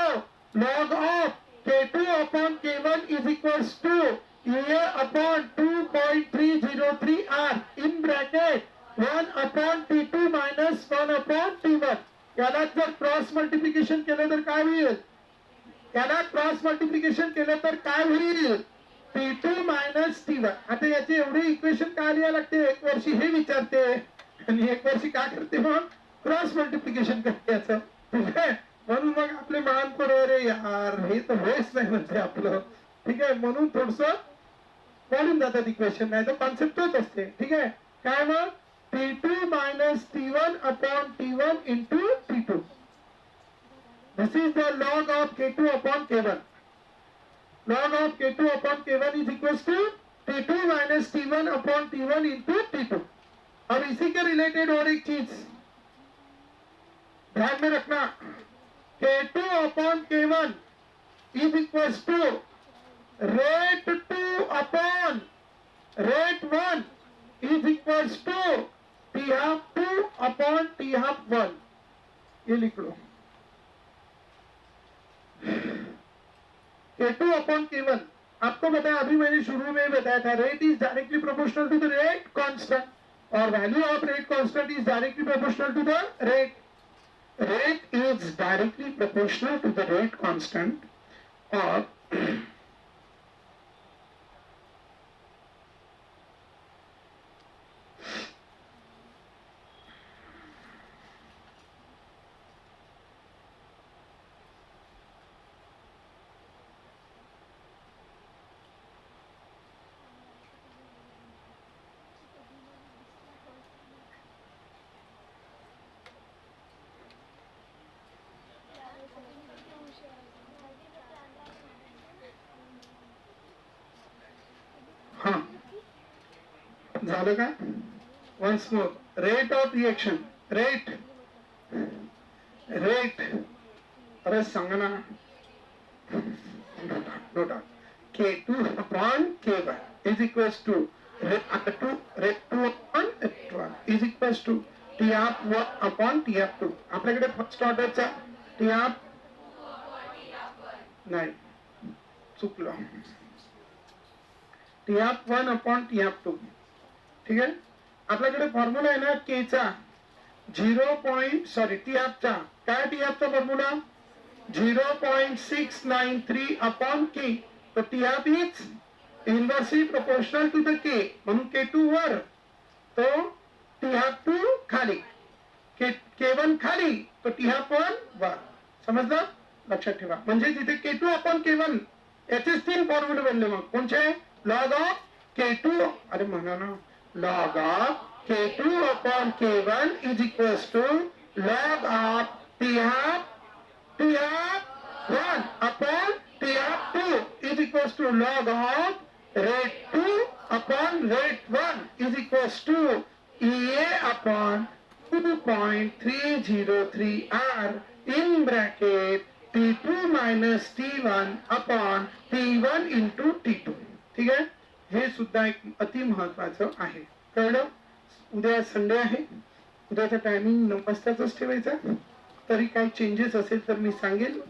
log of K2 upon K1 is equals to EA upon 2.303 R in bracket 1 upon T2 minus 1 upon T1. याला जर cross multiplication केलं तर काय होईल? याला क्रॉस मल्टिप्लिकेशन केलं तर काय होईल? T2 minus T1. आता याचे एवढे इक्वेशन काय लिहायला लागते? एक वर्षी हे विचारते आणि एक वर्षी काय करते? मग क्रॉस मल्टिप्लिकेशन करते याचं. ठीक आहे, म्हणून मग आपले मान पण अरे यार हे तर होयच नाही म्हणते आपलं. ठीक आहे, म्हणून थोडस बोलून जातात इक्वेशन, नाही तर कॉन्सेप्ट होत असते. ठीक आहे, काय मग T2 minus T1 upon T1 into T2. This is the log of K2 upon K1. Log of K2 upon K1 is equals to T2 minus T1 upon T1 into T2. अब इसी के related और एक चीज ध्यान में रखना, K2 upon K1 is equals to rate 2 upon rate 1 is equals to T half 2 upon T half 1. ये लिख लो, K2 upon K1 आपको बताया, अभी मैंने शुरू में बताया था, rate is directly proportional to the rate constant और value of rate constant is directly proportional to the rate. Rate is directly proportional to the rate constant और हाँ झालं का? Once more, rate of reaction, rate अरे सांगा ना, note K2 upon K1 is equals to rate 2 upon rate 1 is equals to T half 1 upon T half 2. आपल्याकडे first ऑर्डरचा T half नाही, चुकलो, T half 1 upon T half 2. ठीक आहे, आपल्याकडे फॉर्म्युला आहे ना K चा 0. T half चा काय, T half चा फॉर्म्युला 0.693 upon K. तो T half is inversely proportional to the K, म्हणून K2 वर तो T half 2 खाली, K1 खाली तो T half 1 वर. समजलं? लक्षात ठेवा. म्हणजे जिथे K2 upon K1 याचे 3 फॉर्म्युले बनले. मग कोणचे? लॉग ऑफ K2, अरे म्हणा ना, log of K2 upon K1 is equals to log of T half 1 upon T half 2 is equals to log of rate 2 upon rate 1 is equals to EA upon 2.303 R in bracket T2 minus T1 upon T1 into T2. ठीक आहे, हे सुद्धा एक अति महत्वाचं आहे. कळलं? उद्या Sunday आहे, उद्याचा टायमिंग 9 वाजताच ठेवायचा. तरी काही चेंजेस असेल तर मी सांगेल.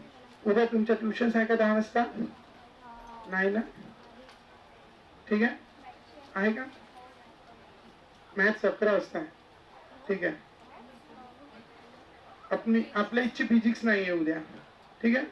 उद्या तुमच्या ट्युशन्स आहे का 10 वाजता? नाही ना? ठीक आहे का? मॅथ्स 11 वाजता आहे. ठीक आहे, आपल्या इच्छी फिजिक्स नाही आहे उद्या. ठीक आहे.